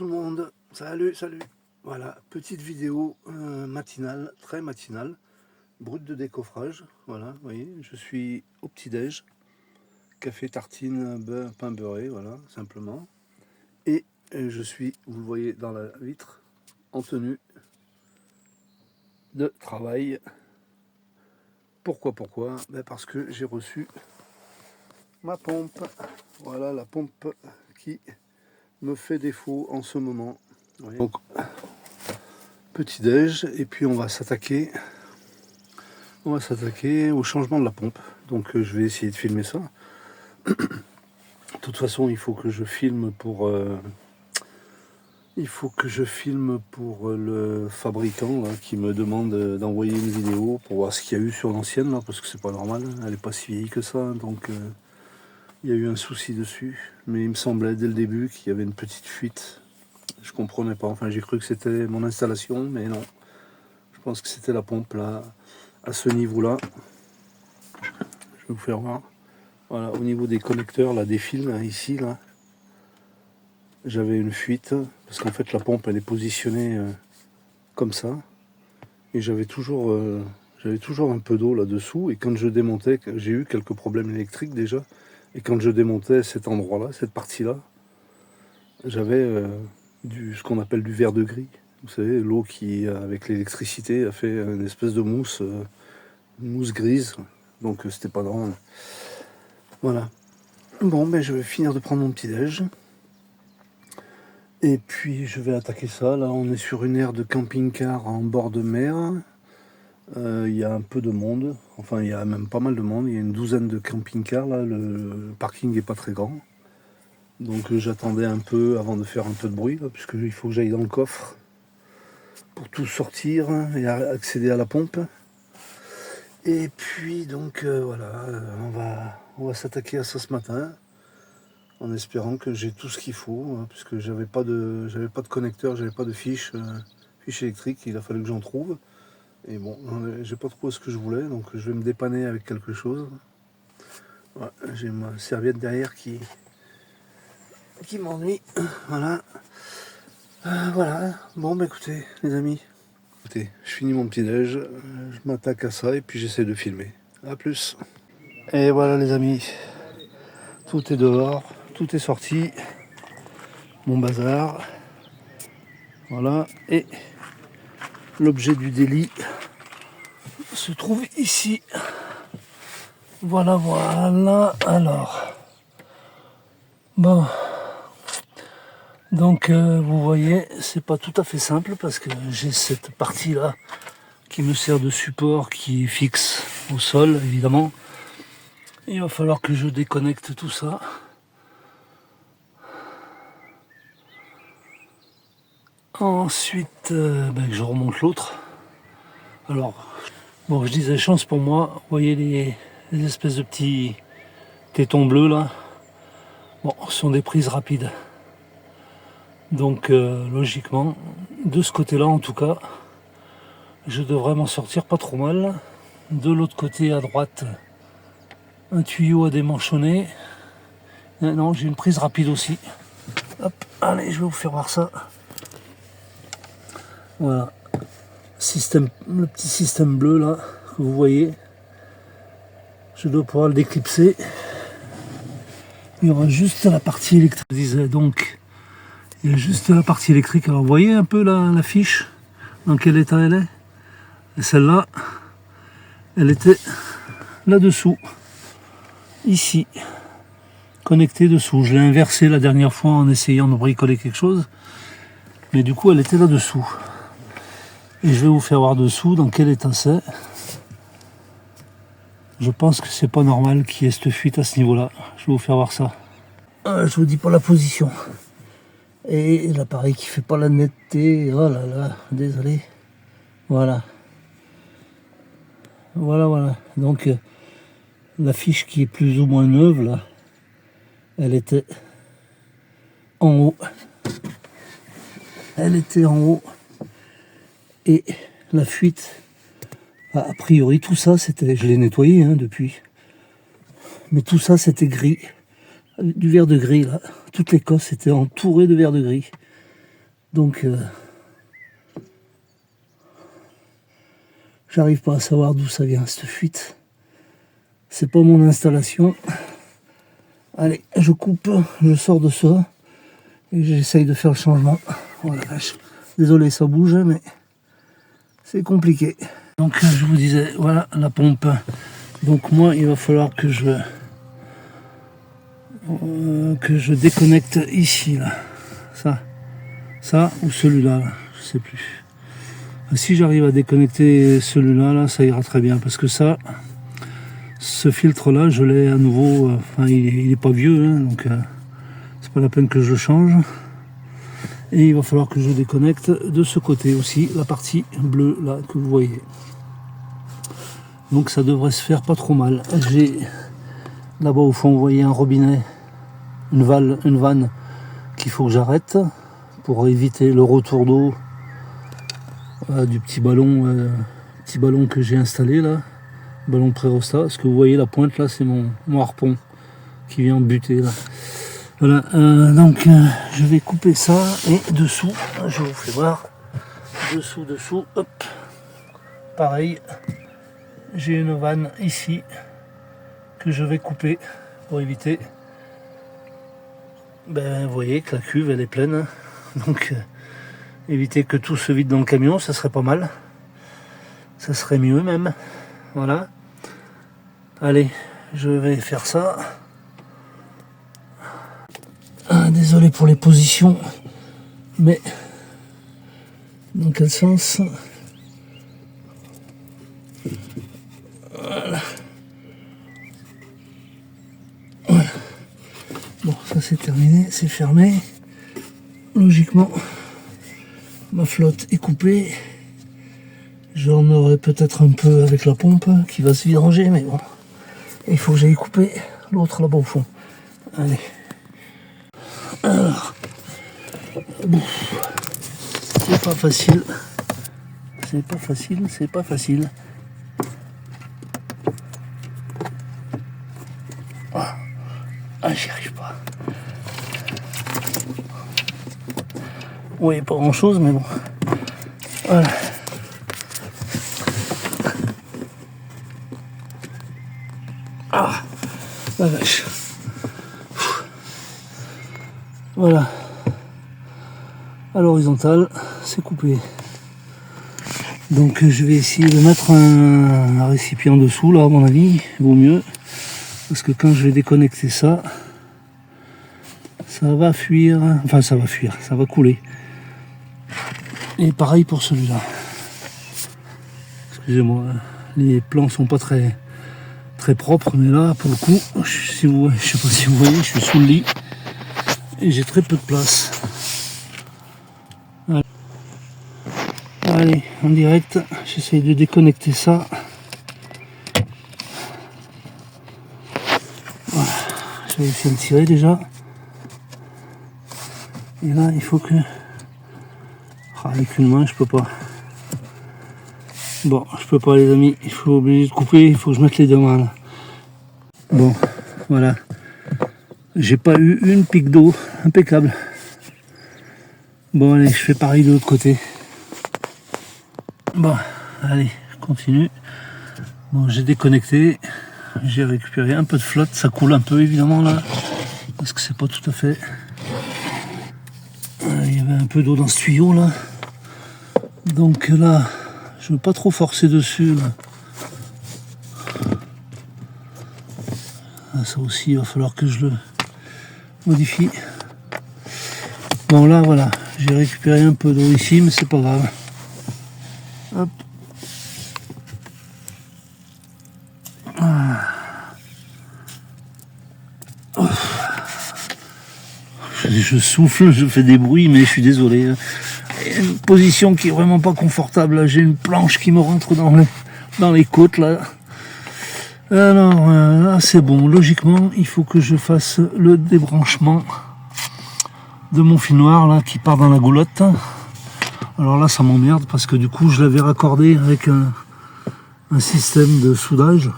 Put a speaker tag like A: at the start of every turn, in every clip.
A: tout le monde, salut, salut. Voilà, petite vidéo matinale, très matinale, brute de décoffrage. Voilà, vous voyez, je suis au petit-déj, café, tartine, beurre, pain beurré, voilà, simplement. Et je suis, vous le voyez dans la vitre, en tenue de travail. Pourquoi? Ben parce que j'ai reçu ma pompe. Voilà la pompe qui me fait défaut en ce moment. Donc, petit déj, et puis on va s'attaquer au changement de la pompe. Donc je vais essayer de filmer ça. De toute façon, il faut que je filme pour le fabricant là, qui me demande d'envoyer une vidéo pour voir ce qu'il y a eu sur l'ancienne là, parce que c'est pas normal, elle est pas si vieille que ça, donc il y a eu un souci dessus. Mais il me semblait dès le début qu'il y avait une petite fuite. Je comprenais pas, enfin j'ai cru que c'était mon installation, mais non. Je pense que c'était la pompe là, à ce niveau-là. Je vais vous faire voir. Voilà, au niveau des connecteurs, là, des fils, là, ici, là, j'avais une fuite, parce qu'en fait la pompe elle est positionnée comme ça, et j'avais toujours un peu d'eau là-dessous, et quand je démontais, j'ai eu quelques problèmes électriques déjà, et quand je démontais cet endroit-là, cette partie-là, j'avais ce qu'on appelle du verre de gris. Vous savez, l'eau qui, avec l'électricité, a fait une espèce de mousse, grise, donc c'était pas normal. Voilà. Bon, ben je vais finir de prendre mon petit-déj. Et puis je vais attaquer ça. Là, on est sur une aire de camping-car en bord de mer. Il y a un peu de monde. Enfin, il y a même pas mal de monde. Il y a une douzaine de camping-cars. Là, le parking n'est pas très grand. Donc j'attendais un peu avant de faire un peu de bruit, là, puisque il faut que j'aille dans le coffre pour tout sortir et accéder à la pompe. Et puis donc voilà, on va s'attaquer à ça ce matin, en espérant que j'ai tout ce qu'il faut, hein, puisque j'avais pas de connecteur, j'avais pas de fiche électrique, il a fallu que j'en trouve. Et bon, j'ai pas trouvé ce que je voulais, donc je vais me dépanner avec quelque chose. Voilà, j'ai ma serviette derrière qui m'ennuie. Voilà. Voilà. Bon, bah écoutez, les amis. Écoutez, je finis mon petit déj, je m'attaque à ça et puis j'essaie de filmer. A plus. Et voilà les amis. Tout est dehors, tout est sorti. Mon bazar. Voilà. Et l'objet du délit se trouve ici. Voilà, voilà. Alors. Bon. Donc vous voyez, c'est pas tout à fait simple parce que j'ai cette partie là qui me sert de support, qui est fixe au sol évidemment. Il va falloir que je déconnecte tout ça. Ensuite, que je remonte l'autre. Alors, bon, je disais chance pour moi. Vous voyez les espèces de petits tétons bleus là. Bon, ce sont des prises rapides. Donc, logiquement, de ce côté-là en tout cas, je devrais m'en sortir pas trop mal. De l'autre côté, à droite, un tuyau à démanchonner. Non, j'ai une prise rapide aussi. Hop, allez, je vais vous faire voir ça. Voilà. Le petit système bleu là, que vous voyez. Je dois pouvoir le déclipser. Il y aura juste la partie électrique. Je disais donc, il y a juste la partie électrique. Alors vous voyez un peu la fiche, dans quel état elle est. Et celle-là, elle était là-dessous, ici, connectée dessous. Je l'ai inversée la dernière fois en essayant de bricoler quelque chose. Mais du coup, elle était là-dessous. Et je vais vous faire voir dessous dans quel état c'est. Je pense que c'est pas normal qu'il y ait cette fuite à ce niveau-là. Je vais vous faire voir ça. Je vous dis pas la position. Et l'appareil qui fait pas la netteté. Oh là là, désolé. Voilà. Voilà. Donc la fiche qui est plus ou moins neuve là, elle était en haut. Et la fuite, a priori tout ça c'était, je l'ai nettoyé depuis, mais tout ça c'était gris, du verre de gris là, toute l'écosse était entourée de verre de gris. Donc j'arrive pas à savoir d'où ça vient cette fuite. C'est pas mon installation. Allez, je coupe, je sors de ça et j'essaye de faire le changement. Oh la vache. Désolé, ça bouge, mais c'est compliqué. Donc je vous disais, voilà la pompe. Donc moi, il va falloir que je déconnecte ici, là. Ça ou celui-là, là, je sais plus. Si j'arrive à déconnecter celui-là, là, ça ira très bien, parce que ça, ce filtre-là, je l'ai à nouveau. Enfin, il est pas vieux, hein, donc c'est pas la peine que je le change. Et il va falloir que je déconnecte de ce côté aussi, la partie bleue là que vous voyez. Donc ça devrait se faire pas trop mal. J'ai là-bas au fond, vous voyez un robinet, une vanne qu'il faut que j'arrête pour éviter le retour d'eau du petit ballon que j'ai installé là, ballon prérostat. Parce que vous voyez la pointe là, c'est mon harpon qui vient buter là. Voilà, donc je vais couper ça et dessous, je vous fais voir, dessous, hop, pareil, j'ai une vanne ici que je vais couper pour éviter, vous voyez que la cuve elle est pleine, donc éviter que tout se vide dans le camion, ça serait pas mal, ça serait mieux même, voilà, allez, je vais faire ça. Désolé pour les positions, mais dans quel sens? Voilà. Voilà. Bon, ça c'est terminé, c'est fermé. Logiquement, ma flotte est coupée. J'en aurai peut-être un peu avec la pompe qui va se vidanger, mais bon, il faut que j'aille couper l'autre là-bas au fond. Allez. Alors, bon, c'est pas facile, j'y arrive pas. Oui, pas grand chose, mais bon, voilà. Ah, la vache. Voilà, à l'horizontale, c'est coupé. Donc je vais essayer de mettre un récipient dessous, là à mon avis, vaut mieux. Parce que quand je vais déconnecter ça, ça va fuir, ça va couler. Et pareil pour celui-là. Excusez-moi, les plans sont pas très propres, mais là, pour le coup, je sais pas si vous voyez, je suis sous le lit. Et j'ai très peu de place. Allez, en direct, j'essaye de déconnecter ça. Voilà, j'ai réussi à le tirer déjà. Et là, il faut que... avec une main, je peux pas. Bon, je peux pas les amis, il faut obliger de couper, il faut que je mette les deux mains là. Bon, voilà. J'ai pas eu une pique d'eau, impeccable. Bon allez, je fais pareil de l'autre côté. Bon, allez, je continue. Bon, j'ai déconnecté, j'ai récupéré un peu de flotte, ça coule un peu évidemment là, parce que c'est pas tout à fait. Il y avait un peu d'eau dans ce tuyau là. Donc là, je veux pas trop forcer dessus là. Ça aussi, il va falloir que je le modifie. Bon là voilà, j'ai récupéré un peu d'eau ici, mais c'est pas grave. Hop. Oh. Je souffle, je fais des bruits, mais je suis désolé. Il y a une position qui est vraiment pas confortable. J'ai une planche qui me rentre dans les côtes là. Alors là c'est bon, logiquement il faut que je fasse le débranchement de mon fil noir là qui part dans la goulotte. Alors là ça m'emmerde parce que du coup je l'avais raccordé avec un système de soudage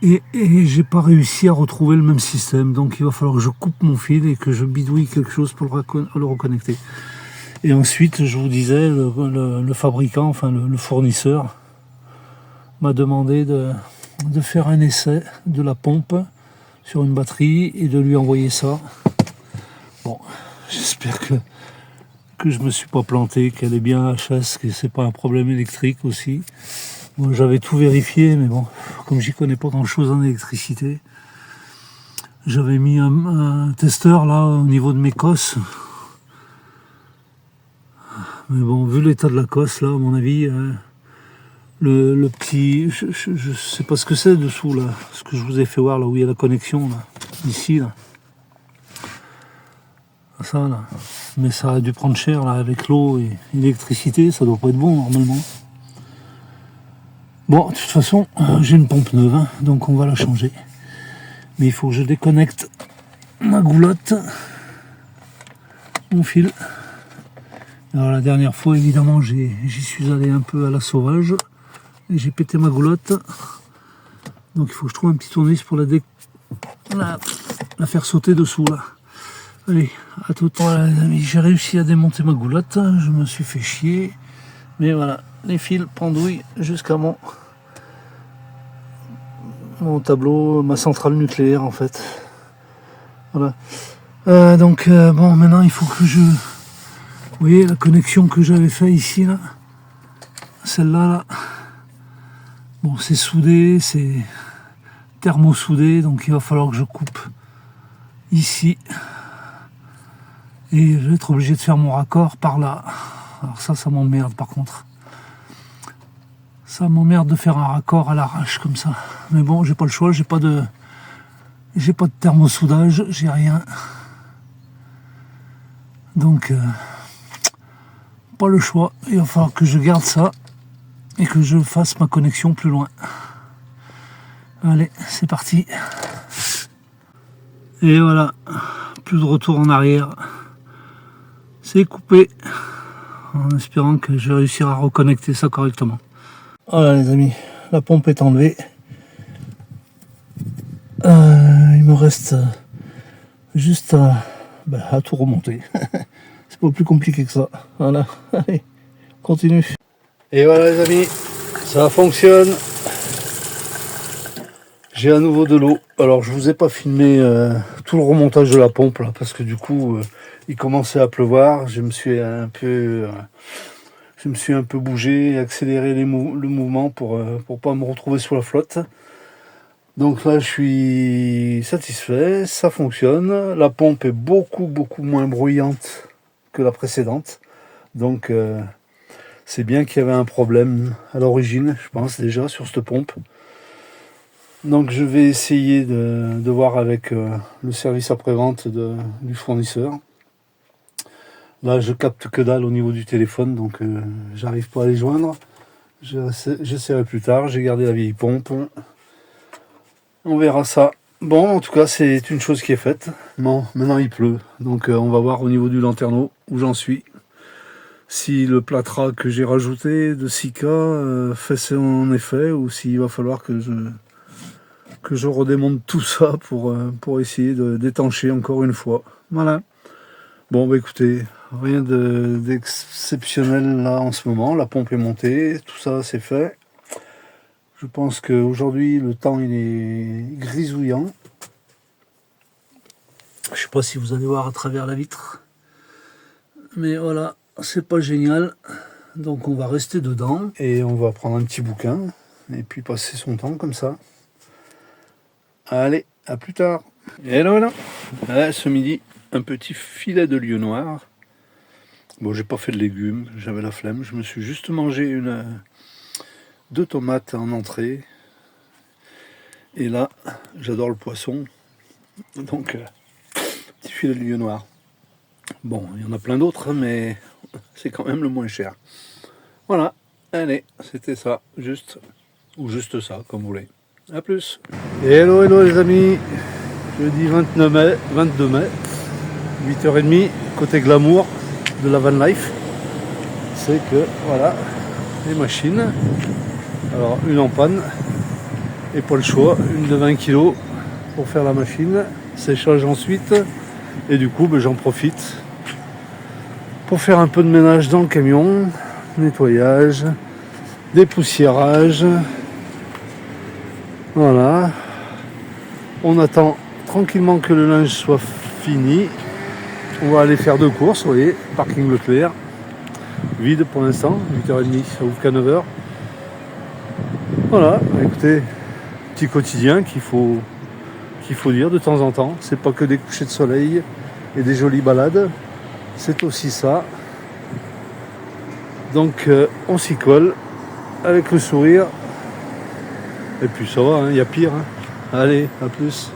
A: et j'ai pas réussi à retrouver le même système, donc il va falloir que je coupe mon fil et que je bidouille quelque chose pour le reconnecter. Et ensuite, je vous disais, le fabricant, enfin le fournisseur, m'a demandé de faire un essai de la pompe sur une batterie et de lui envoyer ça. Bon, j'espère que je me suis pas planté, qu'elle est bien HS, que c'est pas un problème électrique aussi. Bon, j'avais tout vérifié, mais bon, comme j'y connais pas grand chose en électricité, j'avais mis un testeur là au niveau de mes cosses. Mais bon, vu l'état de la cosse là, à mon avis, le petit, je sais pas ce que c'est dessous là, ce que je vous ai fait voir là où il y a la connexion là, ici là. Ça là, mais ça a dû prendre cher là avec l'eau et l'électricité, ça doit pas être bon normalement. Bon, de toute façon, j'ai une pompe neuve, hein, donc on va la changer. Mais il faut que je déconnecte ma goulotte, mon fil. Alors la dernière fois, évidemment, j'y suis allé un peu à la sauvage et j'ai pété ma goulotte. Donc il faut que je trouve un petit tournevis pour la faire sauter dessous là. Allez, à tout. Voilà les amis, j'ai réussi à démonter ma goulotte, je me suis fait chier. Mais voilà, les fils pendouillent jusqu'à mon tableau, ma centrale nucléaire en fait. Voilà. Donc bon, maintenant il faut que je... Vous voyez la connexion que j'avais fait ici là, celle-là là. Bon, c'est soudé, c'est thermosoudé, donc il va falloir que je coupe ici. Et je vais être obligé de faire mon raccord par là. Alors ça m'emmerde par contre. Ça m'emmerde de faire un raccord à l'arrache comme ça. Mais bon, j'ai pas le choix, j'ai pas de thermosoudage, j'ai rien. Donc, pas le choix. Il va falloir que je garde ça et que je fasse ma connexion plus loin. Allez, c'est parti. Et voilà, plus de retour en arrière. C'est coupé. En espérant que je vais réussir à reconnecter ça correctement. Voilà les amis, la pompe est enlevée. Il me reste juste à tout remonter. C'est pas plus compliqué que ça. Voilà, allez, continue. Et voilà les amis, ça fonctionne. J'ai à nouveau de l'eau. Alors je vous ai pas filmé tout le remontage de la pompe là, parce que du coup il commençait à pleuvoir. Je me suis un peu bougé, accéléré le mouvement pour pas me retrouver sous la flotte. Donc là je suis satisfait, ça fonctionne. La pompe est beaucoup moins bruyante que la précédente. Donc c'est bien qu'il y avait un problème à l'origine, je pense déjà sur cette pompe. Donc je vais essayer de voir avec le service après-vente du fournisseur. Là je capte que dalle au niveau du téléphone, donc j'arrive pas à les joindre. J'essaierai plus tard, j'ai gardé la vieille pompe. On verra ça. Bon, en tout cas c'est une chose qui est faite. Bon, maintenant il pleut, donc on va voir au niveau du lanterneau où j'en suis. Si le plâtras que j'ai rajouté de 6K fait son effet, ou s'il va falloir que je redémonte tout ça pour essayer d'étancher encore une fois. Voilà. Bon, bah écoutez, rien d'exceptionnel là en ce moment. La pompe est montée, tout ça c'est fait. Je pense qu'aujourd'hui le temps il est grisouillant. Je sais pas si vous allez voir à travers la vitre. Mais voilà, c'est pas génial. Donc on va rester dedans et on va prendre un petit bouquin et puis passer son temps comme ça. Allez, à plus tard. Et voilà, ce midi, un petit filet de lieu noir. Bon, j'ai pas fait de légumes, j'avais la flemme. Je me suis juste mangé 2 tomates en entrée. Et là, j'adore le poisson. Donc, petit filet de lieu noir. Bon, il y en a plein d'autres, mais c'est quand même le moins cher. Voilà, allez, c'était ça, juste ça, comme vous voulez. A plus. Et hello les amis, jeudi 22 mai, 8h30, côté glamour de la van life, c'est que voilà, les machines, alors une en panne, et pas le choix, une de 20 kg pour faire la machine, séchage ensuite, et du coup j'en profite pour faire un peu de ménage dans le camion, nettoyage, dépoussiérage. Voilà. On attend tranquillement que le linge soit fini. On va aller faire 2 courses, vous voyez, parking Leclerc. Vide pour l'instant, 8h30, ça ouvre qu'à 9h. Voilà, écoutez, petit quotidien qu'il faut dire de temps en temps. C'est pas que des couchers de soleil et des jolies balades, c'est aussi ça. Donc on s'y colle avec le sourire. Et puis ça va, il y a pire. Allez, à plus.